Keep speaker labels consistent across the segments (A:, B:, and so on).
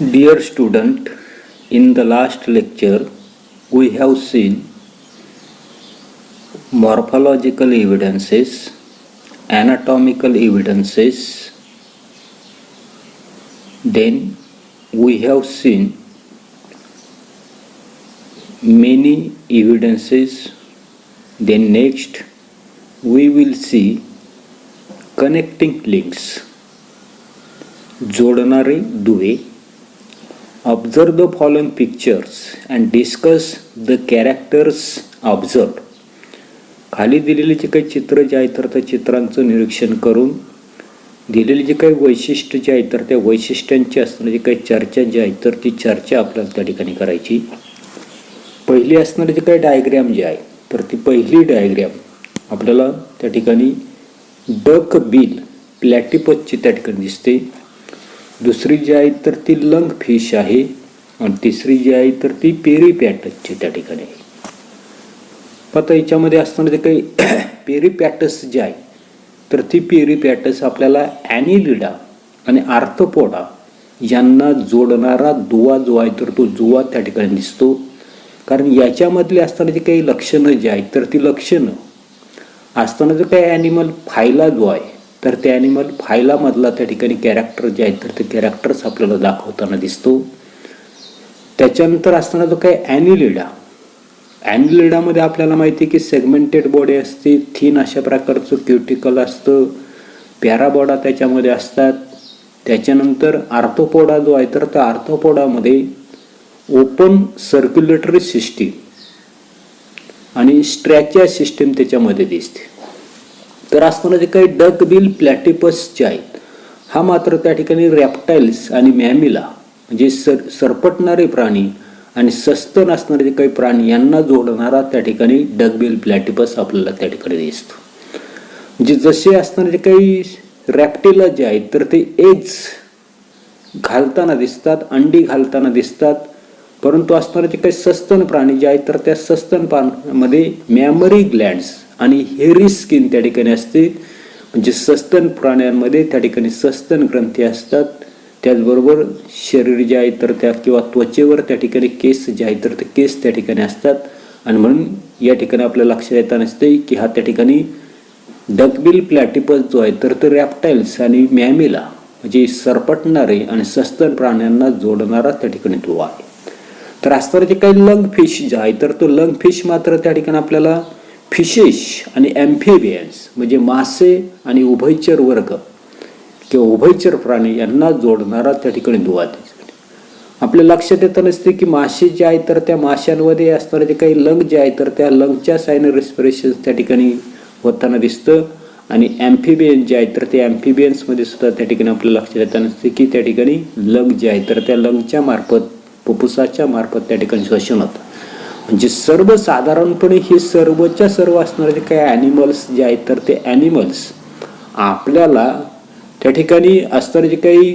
A: Dear student, in the last lecture we have seen morphological evidences, anatomical evidences, then we have seen many evidences, then next we will see connecting links, जोडणारे दुवे. Observe the following pictures and discuss the characters observed. खाली दिलेले जे काही चित्र जे आहेत तर त्या चित्रांचं निरीक्षण करून दिलेली जे काही वैशिष्ट्य जे आहेत तर त्या वैशिष्ट्यांची असणारी जे काही चर्चा जी आहे तर ती चर्चा आपल्याला त्या ठिकाणी करायची. पहिली असणारी जे काही डायग्रॅम जी आहे तर ती पहिली डायग्रॅम आपल्याला त्या ठिकाणी डक बिल प्लॅटिपसची त्या ठिकाणी दिसते. दुसरी जी आहे तर ती लंग फिश आहे आणि तिसरी जी आहे तर ती पेरिपॅटसची त्या ठिकाणी आहे. आता याच्यामध्ये असणारे जे काही पेरिपॅटस जे आहे तर ती पेरिपॅटस आपल्याला ॲनिलिडा आणि आर्थ्रोपोडा यांना जोडणारा दुवा जो आहे तर तो दुवा त्या ठिकाणी दिसतो. कारण याच्यामधले असणारे जे काही लक्षणं जी आहेत तर ती लक्षणं असताना जो काही ॲनिमल फायला जो आहे तर त्या ॲनिमल फायलामधला त्या ठिकाणी कॅरेक्टर जे आहेत तर ते कॅरेक्टर्स आपल्याला दाखवताना दिसतो. त्याच्यानंतर असताना जो काही ॲनिलिडामध्ये आपल्याला माहिती आहे की सेगमेंटेड बॉडी असते, थिन अशा प्रकारचं क्युटिकल असतं, पॅराबोडा त्याच्यामध्ये असतात. त्याच्यानंतर आर्थ्रोपोडा जो आहे तर त्या आर्थ्रोपोडामध्ये ओपन सर्क्युलेटरी सिस्टीम आणि स्ट्रॅचिया सिस्टीम त्याच्यामध्ये दिसते. तर असताना जे काही डक बिल प्लॅटिपस जे आहेत हा मात्र त्या ठिकाणी रॅप्टाइल्स आणि मॅमिला म्हणजे सरपटणारे प्राणी आणि सस्तन असणारे जे काही प्राणी यांना जोडणारा त्या ठिकाणी डक बिल प्लॅटिपस आपल्याला त्या ठिकाणी दिसतो. म्हणजे जसे असणारे जे काही रॅप्टिला जे आहेत तर ते एग्ज घालताना दिसतात, अंडी घालताना दिसतात. परंतु असणारे जे काही सस्तन प्राणी जे आहेत तर त्या सस्तन प्राण्यामध्ये मॅमरी ग्लँड्स आणि हेरी स्किन त्या ठिकाणी असते. म्हणजे सस्तन प्राण्यांमध्ये त्या ठिकाणी सस्तन ग्रंथी असतात. त्याचबरोबर शरीर जे आहे तर त्या किंवा त्वचेवर त्या ठिकाणी केस जे आहे तर ते केस त्या ठिकाणी असतात. आणि म्हणून या ठिकाणी आपल्या लक्षात येताना असते की हा त्या ठिकाणी डकबिल प्लॅटिपस जो आहे तर ते रॅप्टाइल्स आणि मॅमिला म्हणजे सरपटणारे आणि सस्तन प्राण्यांना जोडणारा त्या ठिकाणी दुवा आहे. तर असणारे जे काही लंग फिश जे आहे तर तो लंग फिश मात्र त्या ठिकाणी आपल्याला फिशेस आणि ॲम्फिबियन्स म्हणजे मासे आणि उभयचर वर्ग किंवा उभयचर प्राणी यांना जोडणारा त्या ठिकाणी दुवा दिसतो. आपल्या लक्षात येत नसते की मासे जे आहेत तर त्या माशांमध्ये असणारे जे काही लंग जे आहे तर त्या लंगच्या सायनल रेस्पिरेशन त्या ठिकाणी होताना दिसतं. आणि ॲम्फिबियन जे आहेत तर ते ॲम्फिबियन्समध्ये सुद्धा त्या ठिकाणी आपल्या लक्षात येताना नसते की त्या ठिकाणी लंग जे आहे तर त्या लंगच्या मार्फत फुफ्फुसाच्या मार्फत त्या ठिकाणी श्वसन होतं. म्हणजे सर्वसाधारणपणे हे सर्वच्या सर्व असणारे जे काही ॲनिमल्स जे आहेत तर ते ॲनिमल्स आपल्याला त्या ठिकाणी असणारे जे काही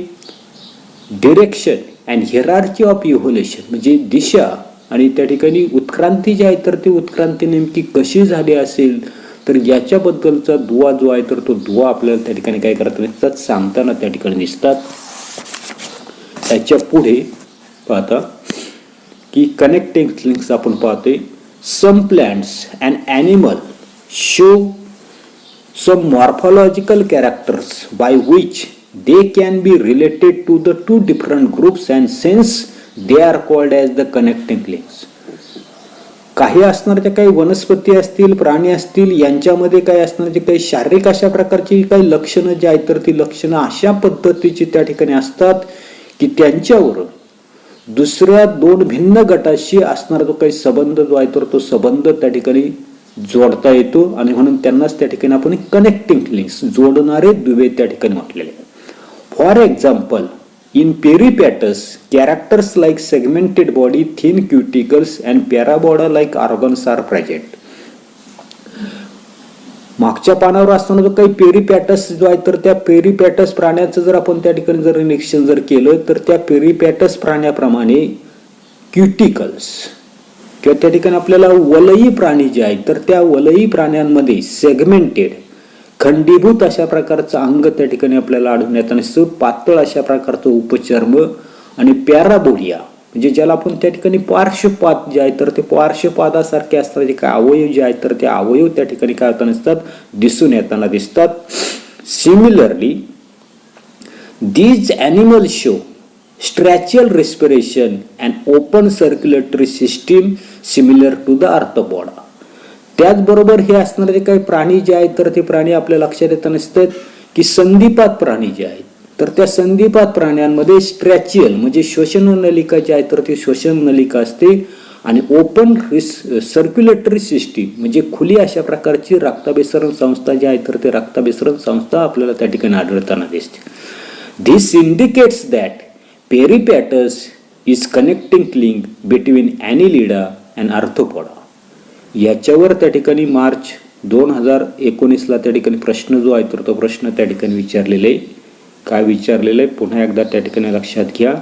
A: direction and hierarchy of evolution म्हणजे दिशा आणि त्या ठिकाणी उत्क्रांती जी आहे तर ती उत्क्रांती नेमकी कशी झाली असेल तर याच्याबद्दलचा दुवा जो आहे तर तो दुवा आपल्याला त्या ठिकाणी काय करताना दिसतात सांगताना त्या ठिकाणी दिसतात. त्याच्या पुढे पाहता की कनेक्टिंग लिंक्स आपण पाहतोय. Some plants and animal show some morphological characters by which they can be related to the two different groups and since they are called as the connecting links. काही असणाऱ्या काही वनस्पती असतील, प्राणी असतील यांच्यामध्ये काही असणारे काही शारीरिक अशा प्रकारची काही लक्षणं जी आहेत तर ती लक्षणं अशा पद्धतीची त्या ठिकाणी असतात की त्यांच्यावर दुसऱ्या दोन भिन्न गटाशी असणारा जो काही संबंध जो आहे तर तो संबंध त्या ठिकाणी जोडता येतो आणि म्हणून त्यांनाच त्या ठिकाणी आपण कनेक्टिंग लिंक्स जोडणारे दुवे त्या ठिकाणी म्हटलेले. For example in Peripatus characters like segmented body, thin cuticles and parapodia like organs are present. मागच्या पानावर असताना जो काही पेरिपॅटस जो आहे तर त्या पेरिपॅटस प्राण्याचं जर आपण त्या ठिकाणी जर निरीक्षण जर केलं तर त्या पेरिपॅटस प्राण्याप्रमाणे क्युटिकल्स किंवा त्या ठिकाणी आपल्याला वलयी प्राणी जे आहेत तर त्या वलयी प्राण्यांमध्ये सेगमेंटेड खंडीभूत अशा प्रकारचं अंग त्या ठिकाणी आपल्याला आढळून येताना पातळ अशा प्रकारचं उपचर्म आणि पॅराबोलिया म्हणजे ज्याला आपण त्या ठिकाणी पार्श्वपाद जे आहे तर ते पार्श्वपादासारखे असतात, जे काय अवयव जे आहेत तर ते अवयव त्या ठिकाणी काय होताना दिसतात, दिसून येताना दिसतात. Similarly these animals show stretchal respiration and open circulatory system similar to the arthropoda. त्याचबरोबर हे असणारे काही प्राणी जे आहेत तर ते प्राणी आपल्या लक्षात येताना दिसतात की संधिपात प्राणी जे आहेत तर त्या संधिपात प्राण्यांमध्ये स्ट्रॅचियल म्हणजे श्वसन नलिका जे आहे तर ती श्वसन नलिका असते आणि ओपन सर्क्युलेटरी सिस्टीम म्हणजे खुली अशा प्रकारची रक्ताभिसरण संस्था जी आहे तर ते रक्ताभिसरण संस्था आपल्याला त्या ठिकाणी आढळताना दिसते. This indicates that peripatus is connecting link between annelida and arthropoda. याच्यावर त्या ठिकाणी मार्च 2019ला त्या ठिकाणी प्रश्न जो आहे तर तो प्रश्न त्या ठिकाणी विचारलेला आहे. काय विचारलेलं आहे पुन्हा एकदा त्या ठिकाणी लक्षात घ्या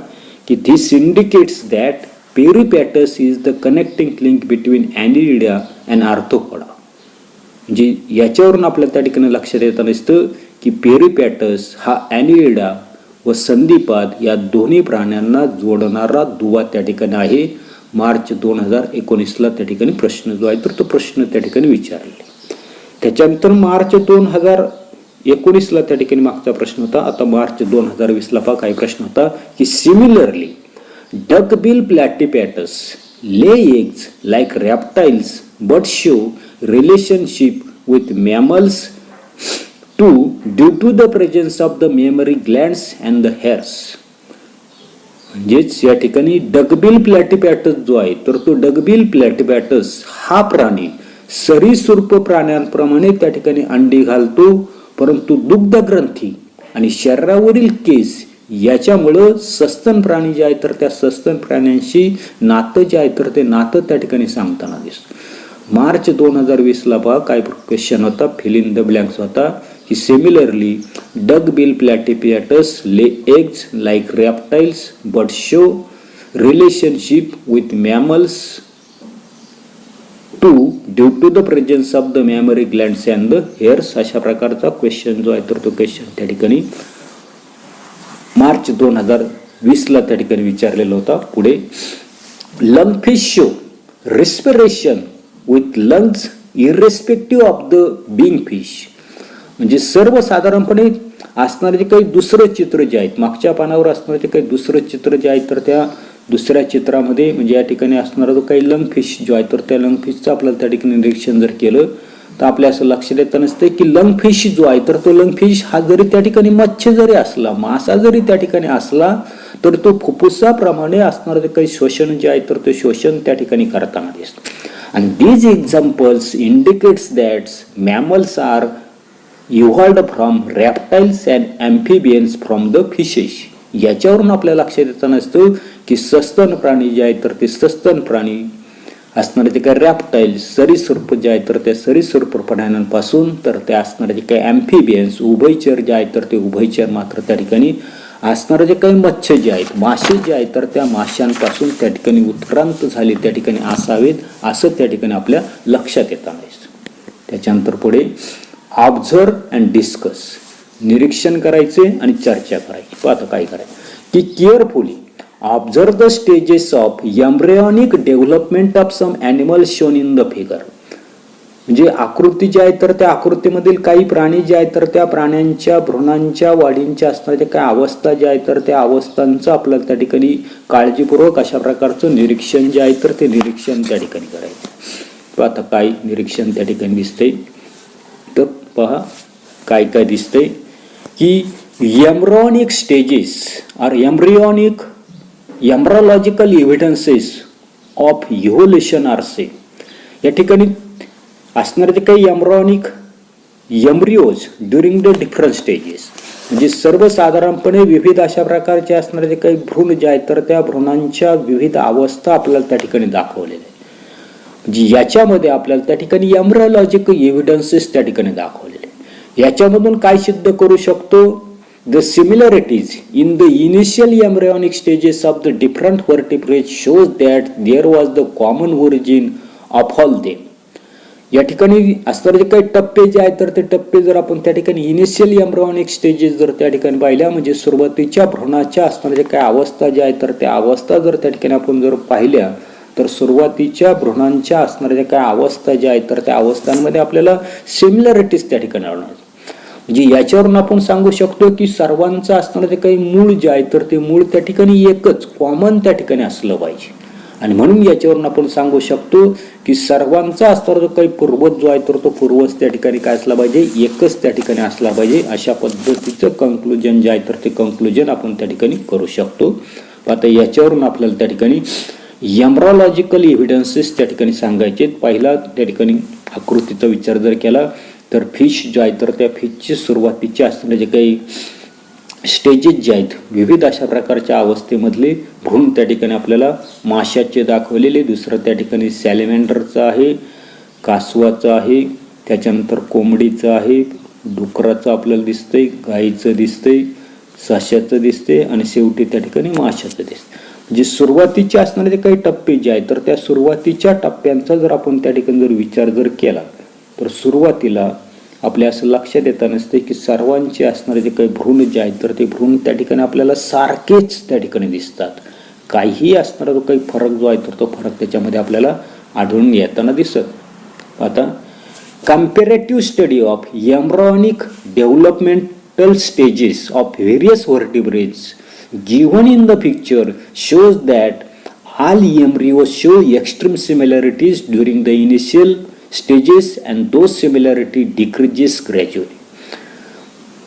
A: की this indicates that peripatus is the connecting link between annelida and arthropoda. म्हणजे याच्यावरून आपल्याला त्या ठिकाणी लक्षात येताना दिसतं की पेरिपॅटस हा ॲनिलिडा व संधिपाद या दोन्ही प्राण्यांना जोडणारा दुवा त्या ठिकाणी आहे. मार्च 2019ला त्या ठिकाणी प्रश्न जो आहे तर तो प्रश्न त्या ठिकाणी विचारले. त्याच्यानंतर मार्च 2019ला त्या ठिकाणी मागचा प्रश्न होता. आता मार्च 2020ला पहा काही प्रश्न होता की similarly duckbill platypus lay eggs like reptiles but show relationship with mammals too due to the presence of the mammary glands and the hairs. म्हणजेच या ठिकाणी डकबिल प्लॅटिपॅटस जो आहे तर तो डकबिल प्लॅटिपॅटस हा प्राणी सरीसृप प्राण्यांप्रमाणे त्या ठिकाणी अंडी घालतो, परंतु दुग्ध ग्रंथी आणि शरीरावरील केस याच्यामुळं सस्तन प्राणी जे आहे तर त्या सस्तन प्राण्यांशी नातं जे आहे तर ते नातं त्या ठिकाणी सांगताना दिसतं. मार्च 2020ला पहा काय क्वेश्चन होता, फिल इन द ब्लँक्स होता की similarly duckbill platypus lay eggs like reptiles but show relationship with mammals to due to the presence of the mammary glands and the hairs. अशा प्रकारचा क्वेश्चन जो आहे तर तो क्वेश्चन त्या ठिकाणी मार्च 2020ला त्या ठिकाणी विचारलेला होता. पुढे lungfish show respiration with lungs irrespective of the being fish. म्हणजे सर्वसाधारणपणे असणारे जे काही दुसरं चित्र जे आहेत मागच्या पानावर असणारे जे काही दुसरं चित्र जे आहे तर त्या दुसऱ्या चित्रामध्ये म्हणजे या ठिकाणी असणारा जो काही लंगफिश जो आहे तर त्या लंगफिशचं आपल्याला त्या ठिकाणी निरीक्षण जर केलं तर आपल्या असं लक्षात येतं नसते की लंगफिश जो आहे तर तो लंगफिश हा जरी त्या ठिकाणी मच्छी जरी असला मासा जरी त्या ठिकाणी असला तर तो फुफ्फुसाप्रमाणे असणारं जे काही श्वसन जे आहे तर ते श्वसन त्या ठिकाणी करताना दिसतो. आणि these examples indicates that mammals are evolved from reptiles and amphibians from the fishes. याच्यावरून आपल्या लक्षात येताना असतं की सस्तन प्राणी जे आहेत तर ते सस्तन प्राणी असणारे जे काही रॅप्टाइल सरीसृप जे आहेत तर त्या सरीसृप प्राण्यांपासून तर ते असणारे जे काही ॲम्फिबियन्स उभयचर जे आहेत तर ते उभयचर मात्र त्या ठिकाणी असणारे जे काही मत्स्य जे आहेत मासे जे आहेत तर त्या माशांपासून त्या ठिकाणी उत्क्रांत झाले त्या ठिकाणी असावेत असं त्या ठिकाणी आपल्या लक्षात येताना दिसतं. त्याच्यानंतर पुढे ऑब्झर्व अँड डिस्कस निरीक्षण करायचे आणि चर्चा करायची. आता काय करायचं की carefully observe the stages of embryonic development of some animals shown in the figure. म्हणजे आकृती जी आहे तर त्या आकृतीमधील काही प्राणी जे आहेत तर त्या प्राण्यांच्या भ्रूणांच्या वाढींच्या असणाऱ्या काही अवस्था ज्या आहेत तर त्या अवस्थांचं आपल्याला त्या ठिकाणी काळजीपूर्वक अशा प्रकारचं निरीक्षण जे आहे तर ते निरीक्षण त्या ठिकाणी करायचं. आता काय निरीक्षण त्या ठिकाणी दिसतंय तर पहा काय काय दिसतंय की embryonic stages or embryological evidences of evolution or say. या ठिकाणी असणारे जे काही embryonic embryos during the different stages म्हणजे सर्वसाधारणपणे विविध अशा प्रकारचे असणारे जे काही भ्रूण जे आहेत तर त्या भ्रूणांच्या विविध अवस्था आपल्याला त्या ठिकाणी दाखवलेल्या आहेत. म्हणजे याच्यामध्ये आपल्याला त्या ठिकाणी एम्ब्रियॉलॉजिकल एव्हिडन्सेस त्या ठिकाणी दाखवलेले. याच्यामधून काय सिद्ध करू शकतो the similarities in the initial embryonic stages of the different vertebrates shows that there was the common origin of all them. या ठिकाणी असणारे जे काही टप्पे जे आहेत तर ते टप्पे जर आपण त्या ठिकाणी इनिशियल एम्ब्रियोनिक स्टेजेस जर त्या ठिकाणी पाहिल्या, म्हणजे सुरुवातीच्या भ्रूणाच्या असणाऱ्या ज्या काही अवस्था ज्या आहेत तर त्या अवस्था जर त्या ठिकाणी आपण जर पाहिल्या, तर सुरुवातीच्या भ्रूणांच्या असणाऱ्या ज्या काही अवस्था ज्या आहेत तर त्या अवस्थांमध्ये आपल्याला सिमिलॅरिटीज त्या ठिकाणी आढळणार. म्हणजे याच्यावरून आपण सांगू शकतो की सर्वांचं असणारं जे काही मूळ जे आहे तर ते मूळ त्या ठिकाणी एकच कॉमन त्या ठिकाणी असलं पाहिजे. आणि म्हणून याच्यावरून आपण सांगू शकतो की सर्वांचा असणारा जो काही पूर्वज जो आहे तर तो पूर्वज त्या ठिकाणी काय असला पाहिजे, एकच त्या ठिकाणी असला पाहिजे. अशा पद्धतीचं कंक्लुजन जे आहे तर ते कंक्लुजन आपण त्या ठिकाणी करू शकतो. आता याच्यावरून आपल्याला त्या ठिकाणी एम्ब्रियोलॉजिकल एव्हिडन्सेस त्या ठिकाणी सांगायचे. पहिला त्या ठिकाणी आकृतीचा विचार जर केला तर फिश जे आहे तर त्या फिशची सुरुवातीचे असणारे जे काही स्टेजेस जे आहेत, विविध अशा प्रकारच्या अवस्थेमधले भ्रूण त्या ठिकाणी आपल्याला माशाचे दाखवलेले. दुसरं त्या ठिकाणी सॅलेमेंडरचं आहे, कासवाचं आहे, त्याच्यानंतर कोंबडीचं आहे, डुकराचं आपल्याला दिसतंय, गाईचं दिसतंय, सश्याचं दिसते आणि शेवटी त्या ठिकाणी माशाचं दिसतं. म्हणजे सुरुवातीचे असणारे जे काही टप्पे जे आहेत तर त्या सुरुवातीच्या टप्प्यांचा जर आपण त्या ठिकाणी जर विचार जर केला तर सुरुवातीला आपल्या असं लक्षात येतं नसते की सर्वांचे असणारे जे काही भ्रूण जे आहेत तर ते भ्रूण त्या ठिकाणी आपल्याला सारखेच त्या ठिकाणी दिसतात. काहीही असणारा जो काही फरक जो आहे तर तो फरक त्याच्यामध्ये आपल्याला आढळून येताना दिसत. आता comparative study of embryonic developmental stages of various vertebrates given in the picture shows that all embryos show extreme similarities during the initial stages and those similarity decreases gradually.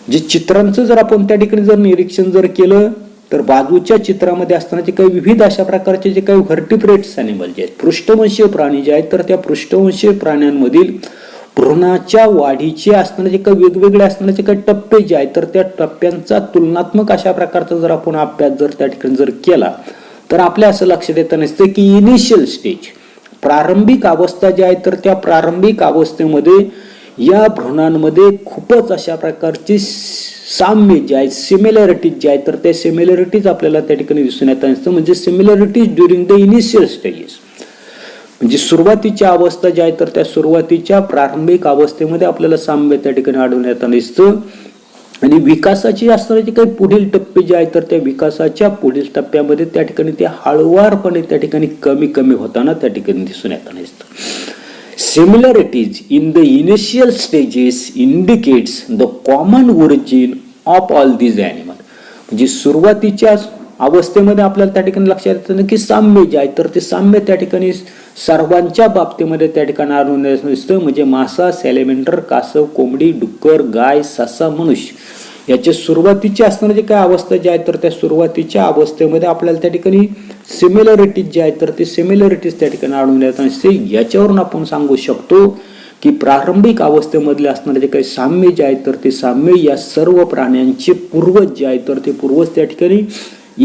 A: जे चित्रांचं जर आपण त्या ठिकाणी जर निरीक्षण जर केलं तर बाजूच्या चित्रामध्ये असताना जे काही विविध अशा प्रकारचे जे काही व्हर्टिब्रेट्स ॲनिमल जे आहेत, पृष्ठवंशीय प्राणी जे आहेत तर त्या पृष्ठवंशीय प्राण्यांमधील भ्रूणाच्या वाढीचे असणारे जे काही वेगवेगळे असणारे जे काही टप्पे जे आहेत तर त्या टप्प्यांचा तुलनात्मक अशा प्रकारचा जर आपण अभ्यास जर त्या ठिकाणी जर केला तर आपल्या असं लक्षात येतं नसतं की इनिशियल स्टेज, प्रारंभिक अवस्था ज्या आहेत तर त्या प्रारंभिक अवस्थेमध्ये या भ्रूणांमध्ये खूपच अशा प्रकारची साम्य जे आहे, सिमिलॅरिटीज जे आहेत तर त्या सिमिलॅरिटीज आपल्याला त्या ठिकाणी दिसून येत नसतं. म्हणजे similarities during the initial stages, म्हणजे सुरुवातीच्या अवस्था ज्या आहेत तर त्या सुरुवातीच्या प्रारंभिक अवस्थेमध्ये आपल्याला साम्य त्या ठिकाणी आढळून येताना दिसतं. आणि विकासाची असणारे जे काही पुढील टप्पे जे आहेत तर त्या विकासाच्या पुढील टप्प्यामध्ये त्या ठिकाणी ते हळुवारपणे त्या ठिकाणी कमी कमी होताना त्या ठिकाणी दिसून येताना दिसतं. Similarities in the initial stages indicates the common origin of all these animal. म्हणजे सुरुवातीच्या अवस्थेमध्ये आपल्याला त्या ठिकाणी लक्षात येतं की साम्य जे आहे तर ते साम्य त्या ठिकाणी सर्वांच्या बाबतीमध्ये त्या ठिकाणी आढळून दिसतं. म्हणजे मासा, सॅलेमेंडर, कासव, कोंबडी, डुक्कर, गाय, ससा, मनुष्य याच्या सुरुवातीची असणारे जे काही अवस्था ज्या आहेत तर त्या सुरुवातीच्या अवस्थेमध्ये आपल्याला त्या ठिकाणी सिमिलॅरिटीज जे आहेत तर ते सिमिलॅरिटीज त्या ठिकाणी आढळून येत असते. याच्यावरून आपण सांगू शकतो की प्रारंभिक अवस्थेमधले असणारे जे काही साम्य जे आहेत तर ते साम्य या सर्व प्राण्यांचे पूर्वज जे आहेत तर ते पूर्वज त्या ठिकाणी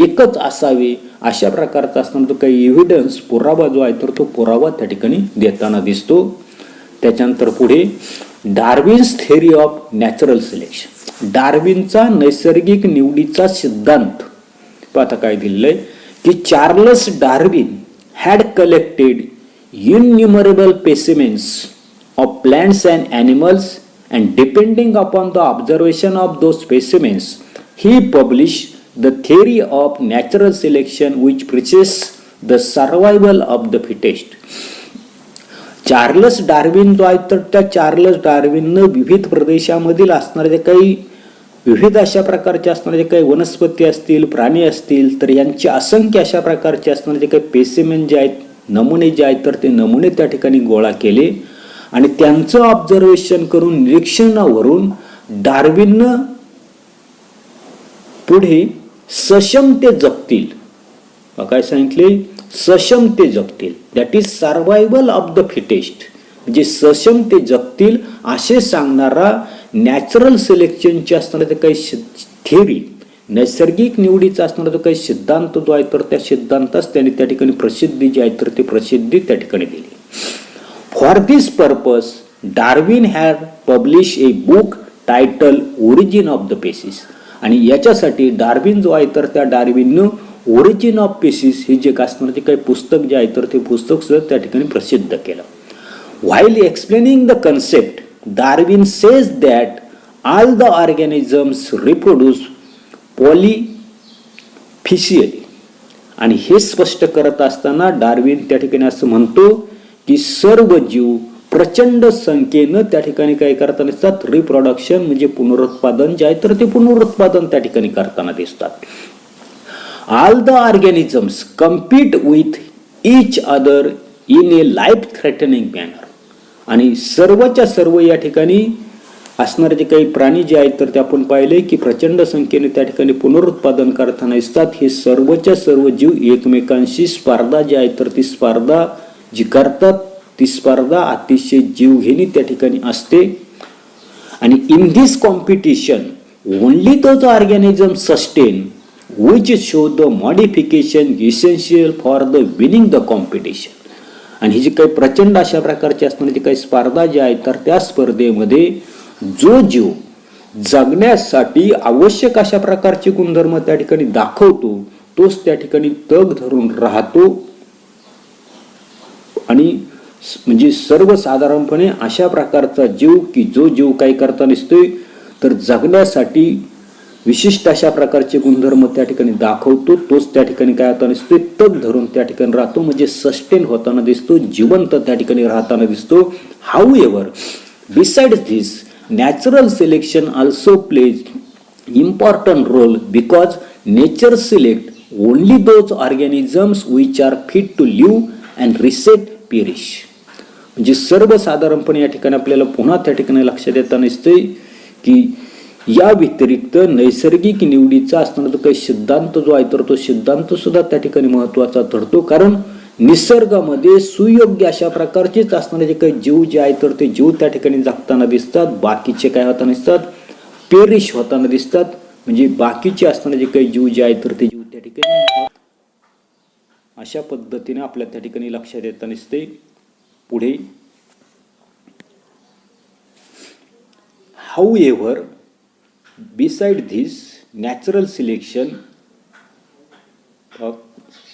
A: एकच असावे अशा प्रकारचा असणारा जो काही एव्हिडन्स पुरावा जो आहे तर तो पुरावा त्या ठिकाणी देताना दिसतो. त्याच्यानंतर पुढे Darwin's theory of natural selection, डार्विनचा नैसर्गिक निवडीचा सिद्धांत. आता काय दिलेलं आहे की Charles Darwin had collected innumerable specimens of plants and animals and depending upon the observation of those specimens he publish the theory of natural selection which preaches the survival of the fittest. Charles Darwin जो आहे तर त्या Charles डार्विननं विविध प्रदेशामधील असणारे जे काही विविध अशा प्रकारचे असणारे जे काही वनस्पती असतील, प्राणी असतील तर यांचे असंख्य अशा प्रकारचे असणारे जे काही स्पेसिमेन जे आहेत, नमुने जे आहेत तर ते नमुने त्या ठिकाणी गोळा केले आणि त्यांचं ऑब्झर्वेशन करून निरीक्षणावरून डार्विननं पुढे सक्षम ते जगतील, काय सांगितले, सक्षम ते जगतील, that is survival of the fittest. म्हणजे सक्षम ते जगतील असे सांगणारा नॅचरल सिलेक्शनची असणारे काही थेअरी, नैसर्गिक निवडीचा असणारा जो काही सिद्धांत जो आहे तर त्या सिद्धांतास त्यांनी त्या ठिकाणी प्रसिद्धी जी आहे तर ती प्रसिद्धी त्या ठिकाणी दिली. For this purpose Darwin had publish a book title origin of the species. आणि याच्यासाठी डार्विन जो आहे तर त्या डार्विननं ओरिजिन ऑफ स्पेसीज हे जे असणारे जे काही पुस्तक जे आहे तर ते पुस्तक सुद्धा त्या ठिकाणी प्रसिद्ध केलं. While explaining the concept, Darwin says that all the organisms reproduce polyficially. आणि हे स्पष्ट करत असताना डार्विन त्या ठिकाणी असं म्हणतो की सर्व जीव प्रचंड संख्येनं त्या ठिकाणी काय करताना दिसतात, रिप्रोडक्शन म्हणजे पुनरुत्पादन जे आहे तर ते पुनरुत्पादन त्या ठिकाणी करताना दिसतात. All the organisms compete with each other in A life threatening manner. आणि सर्वच्या सर्व या ठिकाणी असणारे जे काही प्राणी जे आहेत तर ते आपण पाहिले की प्रचंड संख्येने त्या ठिकाणी पुनरुत्पादन करताना दिसतात. हे सर्वच्या सर्व जीव एकमेकांशी स्पर्धा जी आहे तर ती स्पर्धा जी करतात ती स्पर्धा अतिशय जीवघेणी त्या ठिकाणी असते. आणि in this competition only those organism sustain which show the modification essential for the winning the competition. आणि ही जी काही प्रचंड अशा प्रकारची असणारी जी काही स्पर्धा जी आहे तर त्या स्पर्धेमध्ये जो जीव जगण्यासाठी आवश्यक अशा प्रकारचे गुणधर्म त्या ठिकाणी दाखवतो तोच त्या ठिकाणी तग धरून राहतो. आणि म्हणजे सर्वसाधारणपणे अशा प्रकारचा जीव की जो जीव काही करता दिसतोय तर जगण्यासाठी विशिष्ट अशा प्रकारचे गुणधर्म त्या ठिकाणी दाखवतो तोच त्या ठिकाणी काय होताना दिसतोय, तग धरून त्या ठिकाणी राहतो म्हणजे सस्टेन होताना दिसतो, जिवंत त्या ठिकाणी राहताना दिसतो. However besides this natural selection also plays important role because nature select only those organisms which are fit to live and rest perish. म्हणजे सर्वसाधारणपणे या ठिकाणी आपल्याला पुन्हा त्या ठिकाणी लक्षात येताना दिसतंय की या व्यतिरिक्त नैसर्गिक निवडीचा असणारा जो काही सिद्धांत जो आहे तर तो सिद्धांत सुद्धा त्या ठिकाणी महत्वाचा ठरतो. कारण निसर्गामध्ये सुयोग्य अशा प्रकारचेच असणारे जे काही जीव जे आहे तर ते जीव त्या ठिकाणी जगताना दिसतात, बाकीचे काय होताना दिसतात, पेरिश होताना दिसतात. म्हणजे बाकीचे असणारे जे काही जीव जे आहे तर ते जीव त्या ठिकाणी अशा पद्धतीने आपल्या त्या ठिकाणी लक्षात येताना दिसते. पुढे हाऊएव्हर बिसाइड धिस नॅचरल सिलेक्शन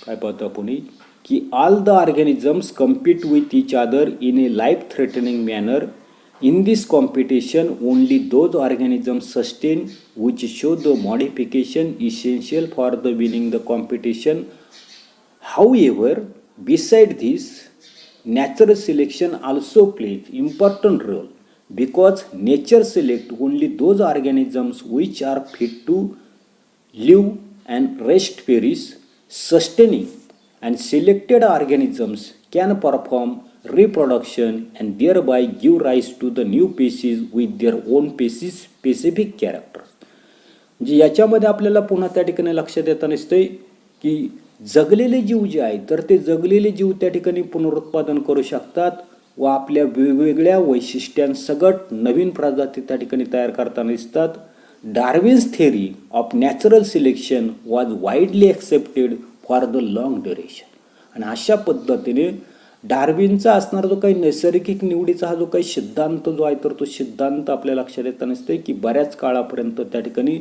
A: काय पाहतो आपण की all the organisms compete with each other in A life threatening manner. In this competition only those organisms sustain which show the modification essential for the winning the competition. However, beside this, natural selection also plays important role because nature select only those organisms which are fit to live and rest perish. Sustaining and selected organisms can perform reproduction and thereby give rise to the new species with their own specific characters. म्हणजे याच्यामध्ये आपल्याला पुन्हा त्या ठिकाणी लक्षात येताना दिसतंय की जगलेले जीव जे आहेत तर ते जगलेले जीव त्या ठिकाणी पुनरुत्पादन करू शकतात व आपल्या वेगवेगळ्या वैशिष्ट्यांसकट नवीन प्रजाती त्या ठिकाणी तयार करताना दिसतात. Darwin's theory of natural selection was widely accepted for the long duration. आणि अशा पद्धतीने डार्विनचा असणारा जो काही नैसर्गिक निवडीचा हा जो काही सिद्धांत जो आहे तर तो सिद्धांत आपल्या लक्षात येताना दिसतोय की बऱ्याच काळापर्यंत त्या ठिकाणी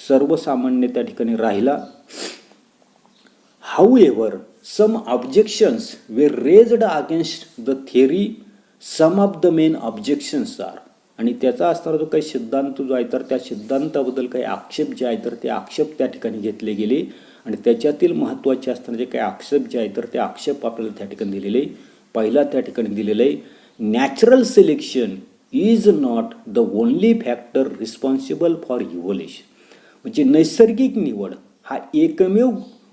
A: सर्वसामान्य त्या ठिकाणी राहिला. However, some objections were raised against the theory. Some of the main objections are आणि त्याचा असणारा जो काही सिद्धांत जो आहे तर त्या सिद्धांताबद्दल काही आक्षेप जे आहे तर ते आक्षेप त्या ठिकाणी घेतले गेले. आणि त्याच्यातील महत्त्वाचे असणारे जे काही आक्षेप जे आहे तर ते आक्षेप आपल्याला त्या ठिकाणी दिलेले. पहिला त्या ठिकाणी दिलेलं आहे, natural selection is not the only factor responsible for evolution. म्हणजे नैसर्गिक निवड हा एकमेव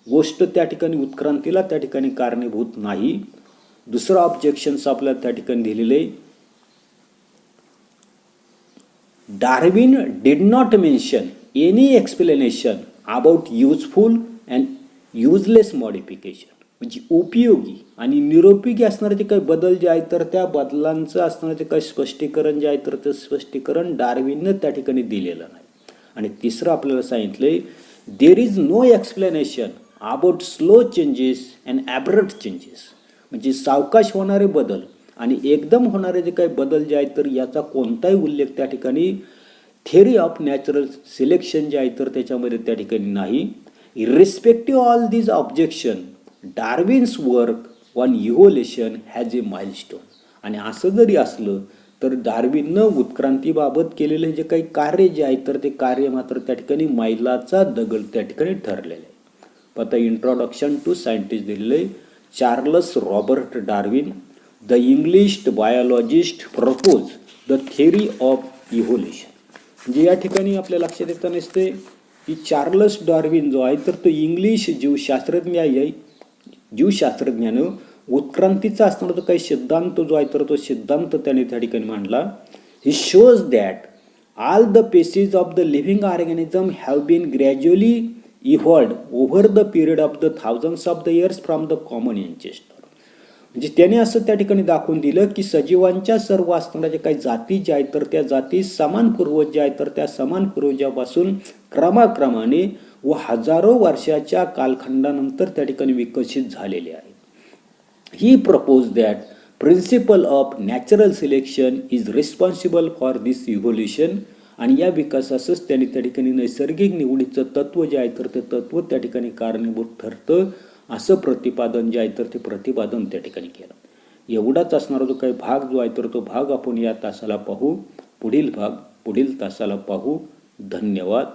A: गोष्ट त्या ठिकाणी उत्क्रांतीला त्या ठिकाणी कारणीभूत नाही. दुसरं ऑब्जेक्शन्स आपल्याला त्या ठिकाणी दिलेले, Darwin did not mention any explanation about useful and useless modification. म्हणजे उपयोगी आणि निरुपयोगी असणारे जे काही बदल जे आहेत तर त्या बदलांचं असणारं जे काही स्पष्टीकरण जे आहे तर ते स्पष्टीकरण डार्विननं त्या ठिकाणी दिलेलं नाही. आणि तिसरं आपल्याला सांगितलंय, there is no explanation about slow changes and abrupt changes. म्हणजे सावकाश होणारे बदल आणि एकदम होणारे जे काही बदल जे आहेत तर याचा कोणताही उल्लेख त्या ठिकाणी थेअरी ऑफ नॅचरल सिलेक्शन जे आहे तर त्याच्यामध्ये त्या ठिकाणी नाही. Irrespective all these objection, Darwin's work on evolution has a milestone. आणि असं जरी असलं तर डार्विननं उत्क्रांतीबाबत केलेले जे काही कार्य जे आहे तर ते कार्य मात्र त्या ठिकाणी मैलाचा दगड त्या ठिकाणी ठरलेलं आहे. आता इंट्रोडक्शन टू सायंटिस्ट दिलेले Charles Robert Darwin the English biologist propose the theory of evolution. म्हणजे या ठिकाणी आपल्या लक्षात येतं नसते की चार्लस डार्विन जो आहे तर तो इंग्लिश जीवशास्त्रज्ञानं उत्क्रांतीचा असणारा जो काही सिद्धांत जो आहे तर तो सिद्धांत त्याने त्या ठिकाणी मांडला. He shows that all the species of the living organism have been gradually evolved over the period of the thousands of the years from the common ancestor. म्हणजे त्याने असं त्या ठिकाणी दाखवून दिलं की सजीवांच्या सर्व असणाऱ्या जे काही जाती ज्या आहेत तर त्या जाती समान पूर्वज ज्या आहेत तर त्या समान पूर्वजापासून क्रमाक्रमाने व हजारो वर्षाच्या कालखंडानंतर त्या ठिकाणी विकसित झालेले आहे. He propose that principle of natural selection is responsible for this evolution. आणि या विकासासच त्यांनी त्या ठिकाणी नैसर्गिक निवडीचं तत्व जे आहे तर ते तत्व त्या ठिकाणी कारणीभूत ठरतं असं प्रतिपादन जे आहे तर ते प्रतिपादन त्या ठिकाणी केलं. एवढाच असणारा जो काही भाग जो आहे तर तो भाग आपण या तासाला पाहू. पुढील भाग पुढील तासाला पाहू. धन्यवाद.